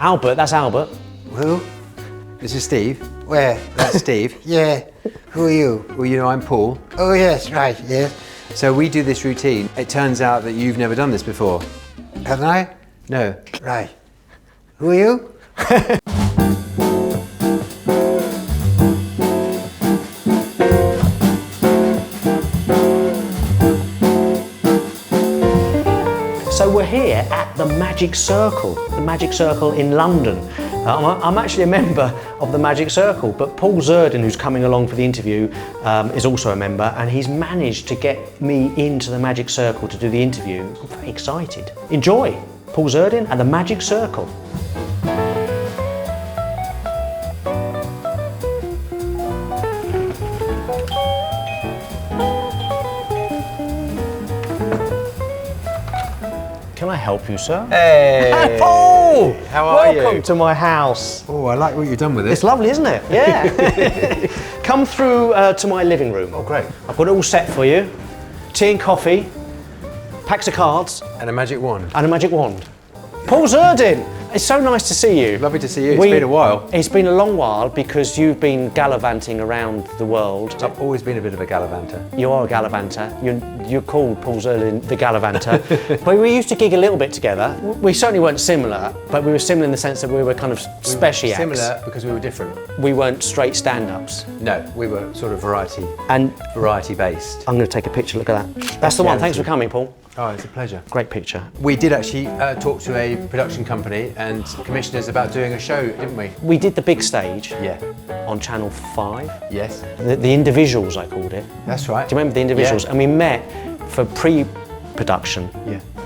Albert, that's Albert. Who? This is Steve. Where? That's Steve. Yeah. Who are you? Well, you know, I'm Paul. Oh, yes, right, yes. So we do this routine. It turns out that you've never done this before. Haven't I? No. Right. Who are you? So we're here at the Magic Circle in London. I'm actually a member of the Magic Circle, but Paul Zerdin, who's coming along for the interview, is also a member, and he's managed to get me into the Magic Circle to do the interview. I'm very excited. Enjoy, Paul Zerdin and the Magic Circle. Can I help you, sir? Hey! Paul! How are you? Welcome to my house. Oh, I like what you've done with it. It's lovely, isn't it? Yeah. Come through to my living room. Oh, great. I've got it all set for you. Tea and coffee, packs of cards. And a magic wand. And a magic wand. Paul Zerdin! It's so nice to see you. Lovely to see you. It's been a while. It's been a long while because you've been gallivanting around the world. I've always been a bit of a gallivanter. You are a gallivanter. You're called Paul Zerdin the gallivanter. But we used to gig a little bit together. We certainly weren't similar, but we were similar in the sense that we were kind of special acts. Similar because we were different. We weren't straight stand-ups. No, we were sort of variety based. I'm going to take a picture, look at that. That's the one. Thanks for coming, Paul. Oh, it's a pleasure. Great picture. We did actually talk to a production company and commissioned us about doing a show, didn't we? We did the big stage. Yeah. On Channel 5. Yes. The Individuals, I called it. That's right. Do you remember the Individuals? Yeah. And we met for pre-production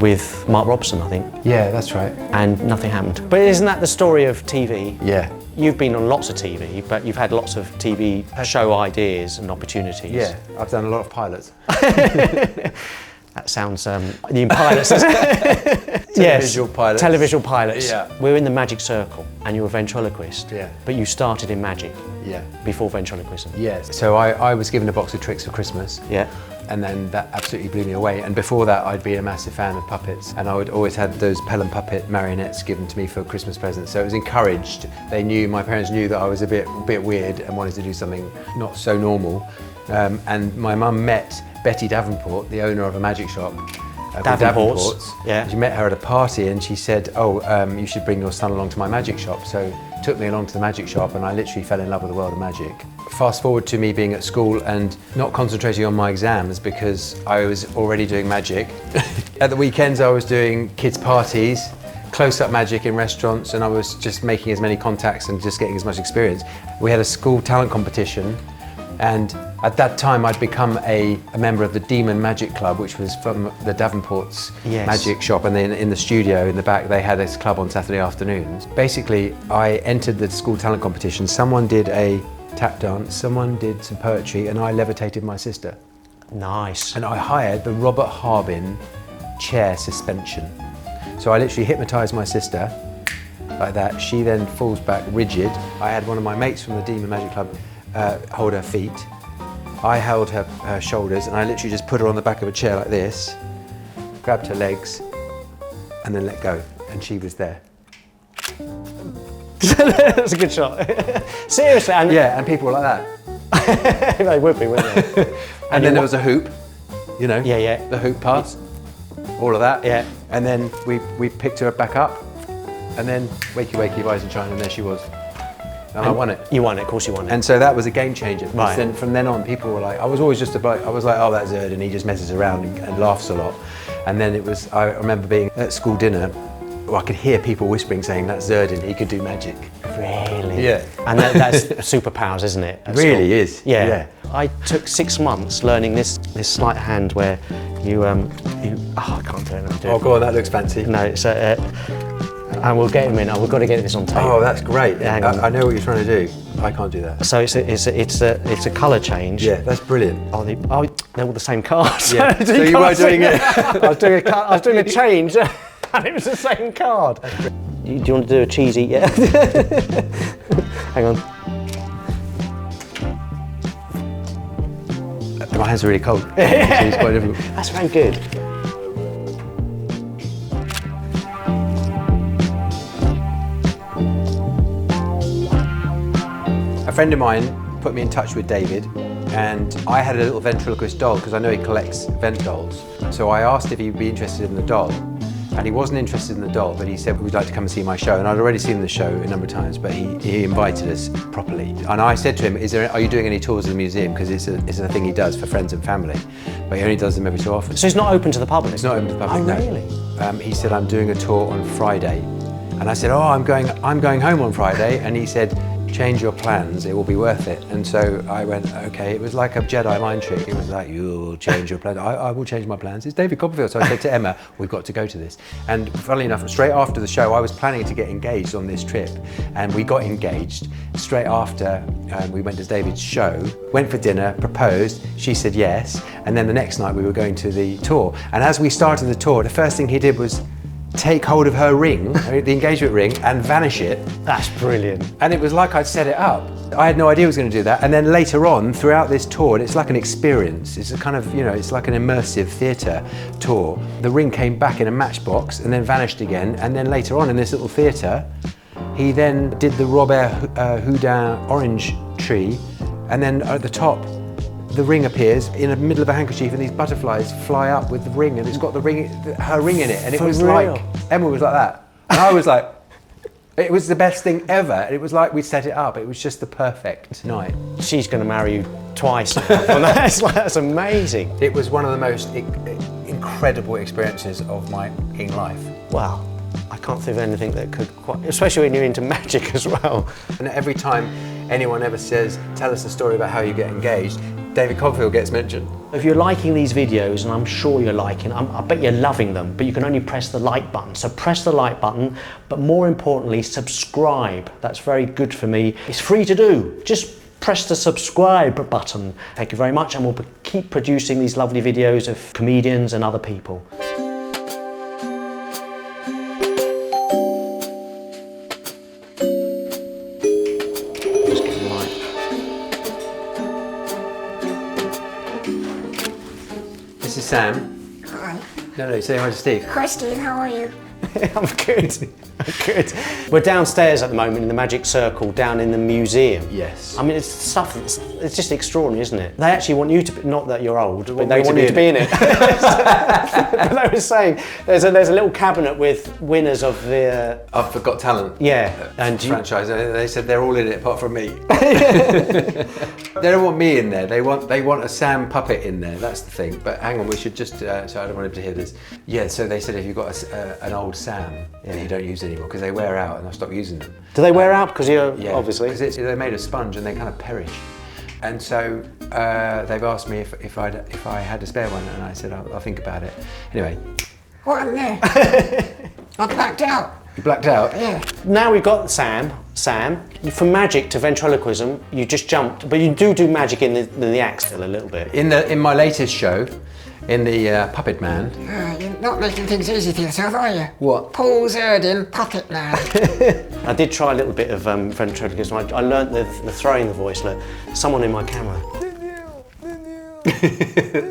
with Mark Robson, I think. Yeah, that's right. And nothing happened. But isn't that the story of TV? Yeah. You've been on lots of TV, but you've had lots of TV show ideas and opportunities. Yeah, I've done a lot of pilots. That sounds the pilots. Televisual pilots. Televisual pilots. Yeah. We're in the Magic Circle, and you're a ventriloquist. Yeah. But you started in magic. Yeah. Before ventriloquism. Yes. So I was given a box of tricks for Christmas. Yeah. And then that absolutely blew me away. And before that, I'd been a massive fan of puppets, and I would always had those Pelham puppet marionettes given to me for Christmas presents. So it was encouraged. My parents knew that I was a bit weird and wanted to do something not so normal. And my mum met Betty Davenport, the owner of a magic shop. Davenport's. Yeah. She met her at a party and she said, you should bring your son along to my magic shop. So took me along to the magic shop and I literally fell in love with the world of magic. Fast forward to me being at school and not concentrating on my exams because I was already doing magic. At the weekends I was doing kids' parties, close-up magic in restaurants, and I was just making as many contacts and just getting as much experience. We had a school talent competition, and at that time I'd become a member of the Demon Magic Club, which was from the Davenport's magic shop, and then in the studio in the back they had this club on Saturday afternoons. Basically I entered the school talent competition, someone did a tap dance, someone did some poetry, and I levitated my sister. Nice. And I hired the Robert Harbin chair suspension. So I literally hypnotised my sister like that. She then falls back rigid. I had one of my mates from the Demon Magic Club hold her feet. I held her shoulders and I literally just put her on the back of a chair like this, grabbed her legs and then let go, and she was there. That's a good shot. Seriously. And people were like that. They would be, wouldn't they? and then there was a hoop, you know, yeah. the hoop pass, all of that. Yeah. And then we picked her back up and then wakey wakey rise and shine, and there she was. And I won it. You won it, of course you won it. And so that was a game changer. Right. Then, from then on, people were like, I was always just a bloke. I was like, oh, that's Zerdin, he just messes around and laughs a lot. And then I remember being at school dinner, I could hear people whispering saying, that's Zerdin, he could do magic. Really? Yeah. And that's superpowers, isn't it? It really is. Yeah. I took 6 months learning this sleight of hand where I can't do it. Oh, go on, that looks fancy. No, it's and we'll get him in. We've got to get this on tape. Oh, that's great. Hang on. I know what you're trying to do. I can't do that. So it's a colour change. Yeah, that's brilliant. They're all the same cards. Yeah. So you were doing it. I was doing a change, and it was the same card. Do you want to do a cheesy? Yeah. Hang on. My hands are really cold. So it's quite difficult. That's very good. A friend of mine put me in touch with David, and I had a little ventriloquist doll because I know he collects vent dolls. So I asked if he'd be interested in the doll, and he wasn't interested in the doll, but he said we'd like to come and see my show. And I'd already seen the show a number of times, but he invited us properly. And I said to him, are you doing any tours of the museum? Because it's a thing he does for friends and family, but he only does them every so often. So it's not open to the public? It's not open to the public, no. Really? He said, I'm doing a tour on Friday. And I said, I'm going home on Friday. And he said, change your plans, it will be worth it. And so I went, okay. It was like a Jedi mind trick. It was like, you'll change your plans. I will change my plans. It's David Copperfield. So I said to Emma, we've got to go to this. And funnily enough, straight after the show, I was planning to get engaged on this trip. And we got engaged straight after we went to David's show, went for dinner, proposed. She said yes. And then the next night we were going to the tour. And as we started the tour, the first thing he did was take hold of her ring, the engagement ring, and vanish it. That's brilliant. And it was like I'd set it up. I had no idea he was going to do that. And then later on, throughout this tour, and it's like an experience. It's a kind of, it's like an immersive theatre tour. The ring came back in a matchbox and then vanished again. And then later on in this little theatre, he then did the Robert Houdin orange tree. And then at the top, the ring appears in the middle of a handkerchief, and these butterflies fly up with the ring, and it's got her ring in it, and it was like, Emma was like that, and I was like, it was the best thing ever. And it was like we set it up. It was just the perfect night. She's going to marry you twice now. That's amazing. It was one of the most incredible experiences of my life. Wow. I can't think of anything that could quite, especially when you're into magic as well. And every time anyone ever says, tell us a story about how you get engaged, David Copperfield gets mentioned. If you're liking these videos, and I'm sure you're liking them, I bet you're loving them, but you can only press the like button. So press the like button, but more importantly, subscribe. That's very good for me. It's free to do. Just press the subscribe button. Thank you very much, and we'll keep producing these lovely videos of comedians and other people. This is Sam. Hi. No, say hi to Steve. Hi Steve, how are you? I'm good. I'm good. We're downstairs at the moment in the Magic Circle, down in the museum. Yes. I mean, it's stuff. It's just extraordinary, isn't it? They actually want you to be, not that you're old, but they want you to be in it. But I was saying, there's a little cabinet with winners of the. I've Got Talent. Yeah. And franchise. They said they're all in it apart from me. They don't want me in there. They want a Sam puppet in there. That's the thing. But hang on, we should just. So I don't want him to hear this. Yeah. So they said if you've got an old Sam that you don't use anymore because they wear out, and I stopped using them. Do they wear out because you're obviously? Because they're made of sponge and they kind of perish. And so they've asked me if I had a spare one, and I said I'll think about it. Anyway. What in there? I blacked out. You blacked out? Yeah. Now we've got Sam. From magic to ventriloquism, you just jumped, but you do magic in the act still a little bit. In my latest show, in the Puppet Man. You're not making things easy for yourself, are you? What? Paul Zerdin, Puppet Man. I did try a little bit of ventriloquism. I learnt the throwing the voice. Look, someone in my camera.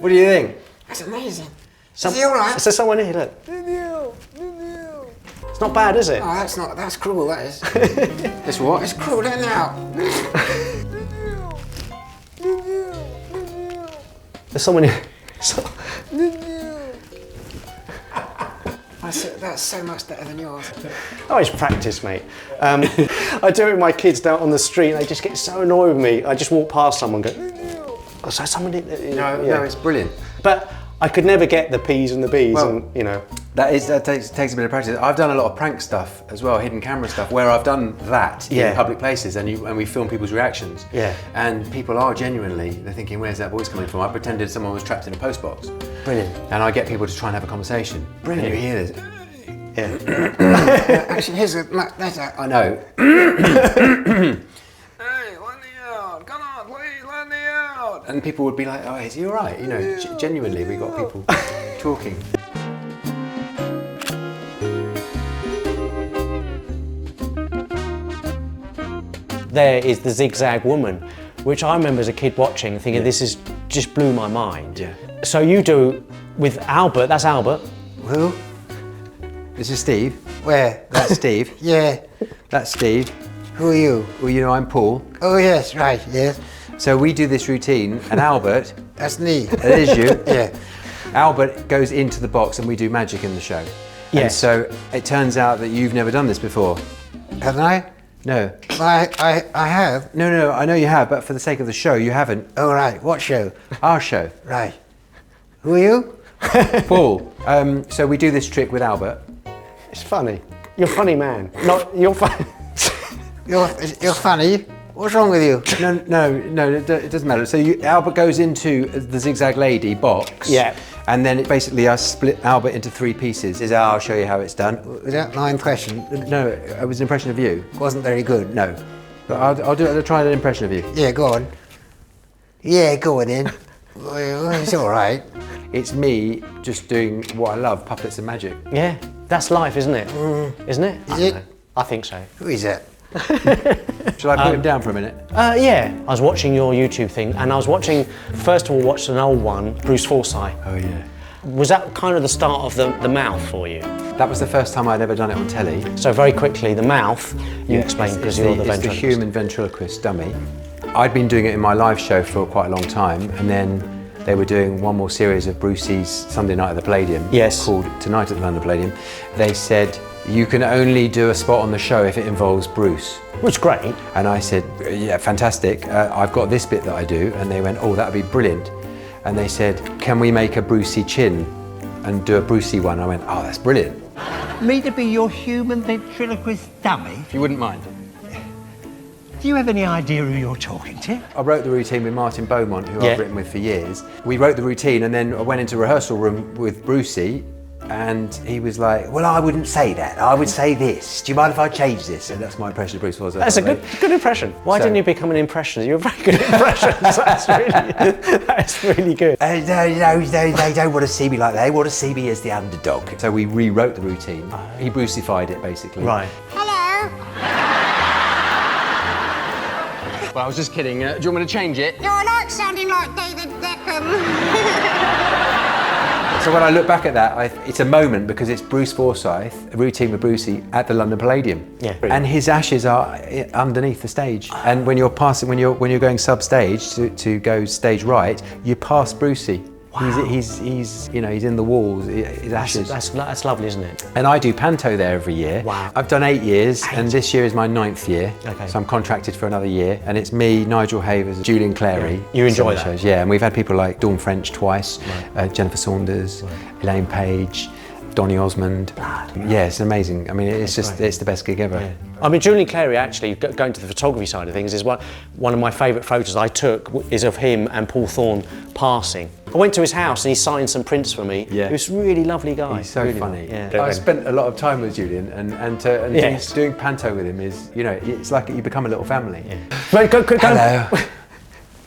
What do you think? That's amazing. Is he all right? Is there someone here? Look. It's not bad, is it? Oh, that's cruel, that is. It's what? It's cruel, anyhow. There's someone here. That's so much better than yours. Oh, it's practice, mate. I do it with my kids down on the street, and they just get so annoyed with me. I just walk past someone and go, oh, so someone did. No, it's brilliant. But I could never get the P's and the B's, and That takes a bit of practice. I've done a lot of prank stuff as well, hidden camera stuff, where I've done that in public places, and we film people's reactions. Yeah. And people are they're thinking, where's that voice coming from? I pretended someone was trapped in a postbox. Brilliant. And I get people to try and have a conversation. Brilliant. And you hear this. Yeah. Actually, here's a much better. I know. Hey, let me out! Come on, please, let me out! And people would be like, oh, is he all right? Genuinely, we got people talking. There is the Zigzag Woman, which I remember as a kid watching, thinking this is just blew my mind. Yeah. So you do with Albert. That's Albert. Who? This is Steve. Where? That's Steve. Yeah. That's Steve. Who are you? Well, you know, I'm Paul. Oh, yes, right, yes. So we do this routine, and Albert, That's me. that is you. Yeah. Albert goes into the box and we do magic in the show. Yes. And so it turns out that you've never done this before. Haven't I? No. I have. No, I know you have, but for the sake of the show, you haven't. Oh, right, what show? Our show. Right. Who are you? Paul. So we do this trick with Albert. It's funny. You're a funny man. Not you're funny. You're funny. What's wrong with you? No, it doesn't matter. So Albert goes into the Zigzag Lady box. Yeah. And then basically I split Albert into 3 pieces. I'll show you how it's done. Was that my impression? No, it was an impression of you. Wasn't very good. No. But I'll try an impression of you. Yeah, go on. Yeah, go on then. Well, it's all right. It's me just doing what I love, puppets and magic. Yeah, that's life, isn't it? Isn't it? Is it? I think so. Who is that? Shall I put him down for a minute? Yeah, I was watching your YouTube thing, and I was watching. First of all, watched an old one, Bruce Forsyth. Oh yeah. Was that kind of the start of the mouth for you? That was the first time I'd ever done it on telly. So very quickly, the mouth. You explain because you're the It's the ventriloquist. human ventriloquist dummy. I'd been doing it in my live show for quite a long time, and then they were doing one more series of Brucey's Sunday Night at the Palladium. Yes. Called Tonight at the London Palladium. They said, you can only do a spot on the show if it involves Bruce. Which is great. And I said, yeah, fantastic. I've got this bit that I do. And they went, oh, that'd be brilliant. And they said, can we make a Brucey chin and do a Brucey one? I went, oh, that's brilliant. Me to be your human ventriloquist dummy? If you wouldn't mind. Do you have any idea who you're talking to? I wrote the routine with Martin Beaumont, who Yeah. I've written with for years. We wrote the routine and then I went into rehearsal room with Brucey and he was like, well, I wouldn't say that. I would say this. Do you mind if I change this? And that's my impression of Bruce Forsyth. That's a good impression. Why didn't you become an impressionist? You're a very good impression. That's really good. No, they don't want to see me like that. They want to see me as the underdog. So we rewrote the routine. He Bruceified it, basically. Right. Well, I was just kidding. Do you want me to change it? No, I like sounding like David Beckham. So when I look back at that, it's a moment because it's Bruce Forsyth, a routine with Brucey at the London Palladium. Yeah. And his ashes are underneath the stage. And when you're passing, when you're going sub stage to go stage right, you pass Brucey. Wow. He's in the walls. His ashes. That's lovely, isn't it? And I do panto there every year. Wow. I've done 8 years, and this year is my 9th year. Okay. So I'm contracted for another year, and it's me, Nigel Havers, Julian Clary. Yeah. You enjoy that? Shows. Yeah, and we've had people like Dawn French twice, Jennifer Saunders, Elaine Page, Donny Osmond. Yeah, it's amazing. I mean, it's the best gig ever. Yeah. I mean, Julian Clary, actually, going to the photography side of things, is one of my favourite photos I took is of him and Paul Thorne passing. I went to his house and he signed some prints for me. Yeah. He was a really lovely guy. He's so really funny. Yeah. I spent a lot of time with Julian, and Yes. doing panto with him is, it's like you become a little family. Yeah. Right, go. Hello.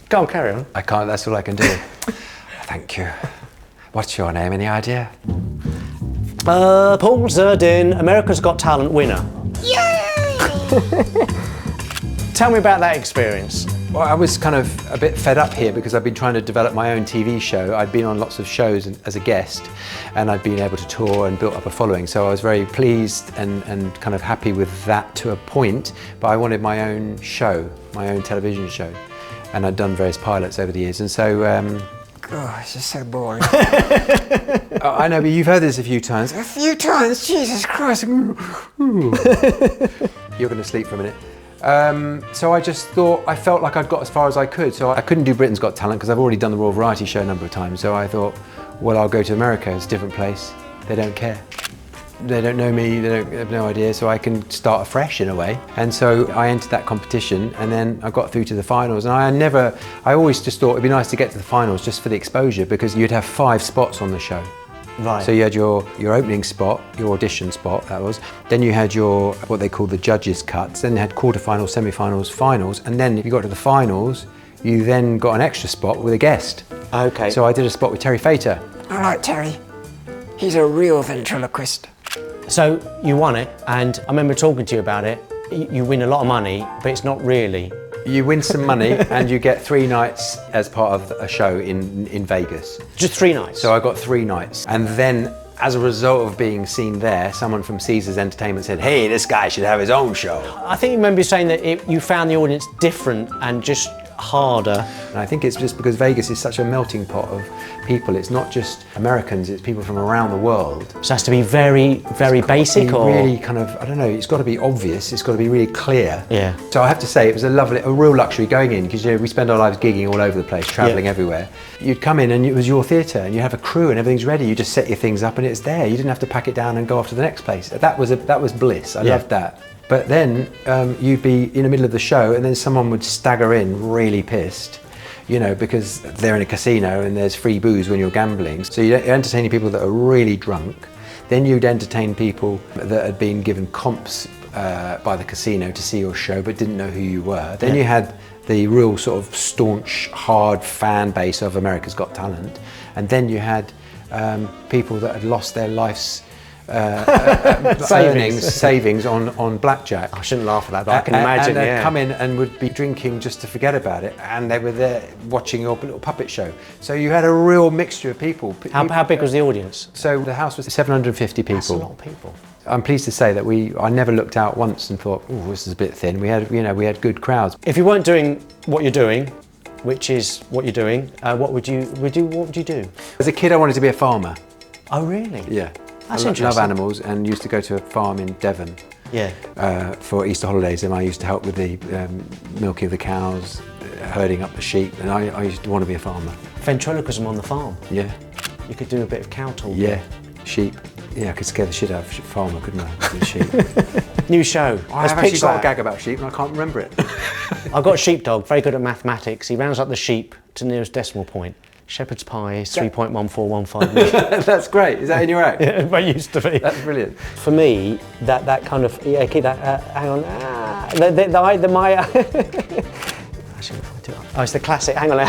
Go on, carry on. I can't, that's all I can do. Thank you. What's your name, any idea? Paul Zerdin, America's Got Talent winner. Yay! Tell me about that experience. Well, I was kind of a bit fed up here because I've been trying to develop my own TV show. I'd been on lots of shows as a guest and I'd been able to tour and built up a following. So I was very pleased and kind of happy with that to a point, but I wanted my own show, my own television show. And I'd done various pilots over the years. And so, Oh, it's just so boring. I know, but you've heard this a few times. A few times, Jesus Christ. You're going to sleep for a minute. So I just thought, I felt like I'd got as far as I could. So I couldn't do Britain's Got Talent because I've already done the Royal Variety Show a number of times. So I thought, well, I'll go to America. It's a different place. They don't care. They don't know me, they have no idea, so I can start afresh in a way. And so I entered that competition and then I got through to the finals. And I always just thought it'd be nice to get to the finals just for the exposure because you'd have 5 spots on the show. Right. So you had your opening spot, your audition spot, that was. Then you had your, what they call the judges' cuts. Then you had quarterfinals, semi-finals, finals. And then if you got to the finals, you then got an extra spot with a guest. Okay. So I did a spot with Terry Fator. I like Terry. He's a real ventriloquist. So you won it, and I remember talking to you about it. You win a lot of money, but it's not really. You win some money and you get 3 nights as part of a show in Vegas. Just 3 nights. So I got 3 nights. And then as a result of being seen there, someone from Caesar's Entertainment said, hey, this guy should have his own show. I think you remember saying that you found the audience different and just harder. And I think it's just because Vegas is such a melting pot of people. It's not just Americans, it's people from around the world. So it has to be very, very basic, or really kind of, I don't know, it's got to be obvious, it's got to be really clear. Yeah. So I have to say it was a real luxury going in, because we spend our lives gigging all over the place, travelling everywhere. You'd come in and it was your theatre and you have a crew and everything's ready, you just set your things up and it's there. You didn't have to pack it down and go off to the next place. That was bliss, I loved that. But then you'd be in the middle of the show and then someone would stagger in really pissed, because they're in a casino and there's free booze when you're gambling. So you're entertaining people that are really drunk. Then you'd entertain people that had been given comps by the casino to see your show but didn't know who you were. Then you had the real sort of staunch, hard fan base of America's Got Talent. And then you had people that had lost their life's savings on blackjack. I shouldn't laugh at that, but I can imagine. And they'd come in and would be drinking just to forget about it, and they were there watching your little puppet show. So you had a real mixture of people. How big was the audience? So the house was 750 people. That's a lot of people. I'm pleased to say that I never looked out once and thought, oh, this is a bit thin. We had good crowds. If you weren't doing what you're doing, which is what you're doing, what would you do? As a kid, I wanted to be a farmer. Oh, really? Yeah. That's I interesting. love animals and used to go to a farm in Devon for Easter holidays, and I used to help with the milking of the cows, herding up the sheep, and I used to want to be a farmer. Ventriloquism on the farm? Yeah. You could do a bit of cow talk. Yeah, sheep. Yeah, I could scare the shit out of a farmer, couldn't I? With sheep. New show. I've actually got a gag about sheep and I can't remember it. I've got a sheepdog, very good at mathematics. He rounds up the sheep to the nearest decimal point. Shepherd's pie is 3.1415. That's great. Is that in your act? Yeah, it used to be. That's brilliant. For me, that kind of keep that. Hang on. Oh, it's the classic. Hang on. I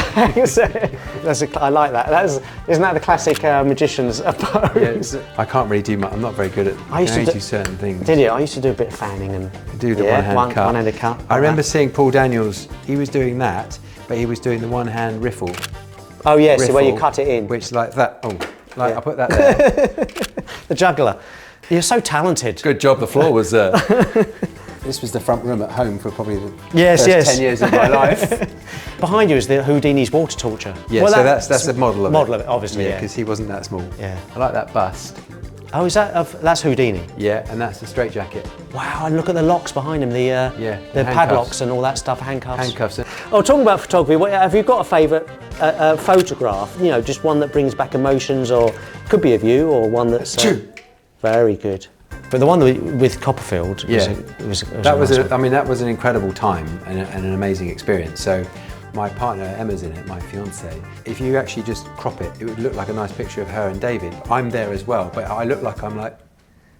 like that. Isn't that the classic magician's pose? Yeah, I can't really do much. I'm not very good at. I used to do certain things. Did you? I used to do a bit of fanning and do the one-handed cut. I remember seeing Paul Daniels. He was doing that, but he was doing the one-hand riffle. Oh yes, so where you cut it in. Which like that. Oh, like I put that there. The juggler. You're so talented. Good job. The floor was. This was the front room at home for probably the first 10 years of my life. Behind you is the Houdini's water torture. Yeah, well, so that's a model of it. Model of it, obviously. Yeah, because he wasn't that small. Yeah. I like that bust. Oh, is that's Houdini? Yeah, and that's the straitjacket. Wow, and look at the locks behind him, the padlocks and all that stuff, handcuffs. Handcuffs. Oh, talking about photography, have you got a favourite photograph? Just one that brings back emotions, or could be of you, or one that's very good. But the one with Copperfield, that was an incredible time and an amazing experience. So my partner Emma's in it, my fiance. If you actually just crop it, it would look like a nice picture of her and David. I'm there as well, but I look like I'm like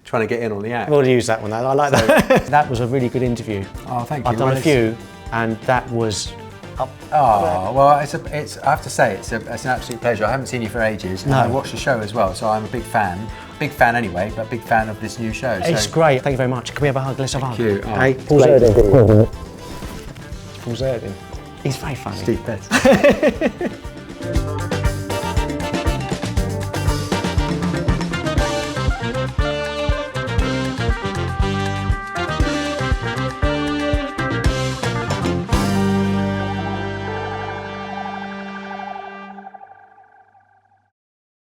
trying to get in on the act. We'll use that one. I like that. That was a really good interview. Oh, thank you. I've done a few, and that was. Well, I have to say it's an absolute pleasure. I haven't seen you for ages, and I watched the show as well, so I'm a big fan. Big fan anyway, but big fan of this new show. It's great. Thank you very much. Can we have a hug? Let's have a hug. Thank you. Hey, Paul Zerdin. Paul Zerdin. He's very funny. Steve Betts.